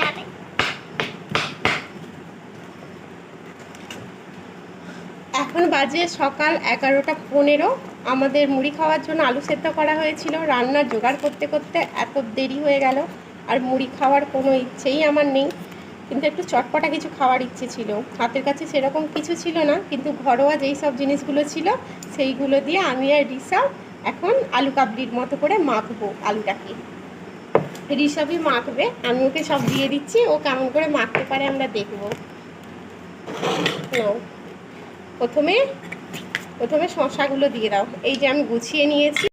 যাবে। এখন বাজে সকাল 11:15। আমাদের মুড়ি খাওয়ার জন্য আলু সেদ্ধ করা হয়েছিল। রান্নার জোগাড় করতে করতে এত দেরি হয়ে গেল, আর মুড়ি খাওয়ার কোনো ইচ্ছেই আমার নেই, কিন্তু একটু চটপটা কিছু খাওয়ার ইচ্ছে ছিল। হাতের কাছে সেরকম কিছু ছিল না, কিন্তু ঘরোয়া যেই সব জিনিসগুলো ছিল সেইগুলো দিয়ে আমি আর রিসা এখন আলু কাবলির মতো করে মাখবো আলুটাকে। রিসবই মাখবে, আমি ওকে সব দিয়ে দিচ্ছি, ও কেমন করে মাখতে পারে আমরা দেখবো। প্রথমে শশাগুলো দিয়ে দাও। এই যে আমি গুছিয়ে নিয়েছি,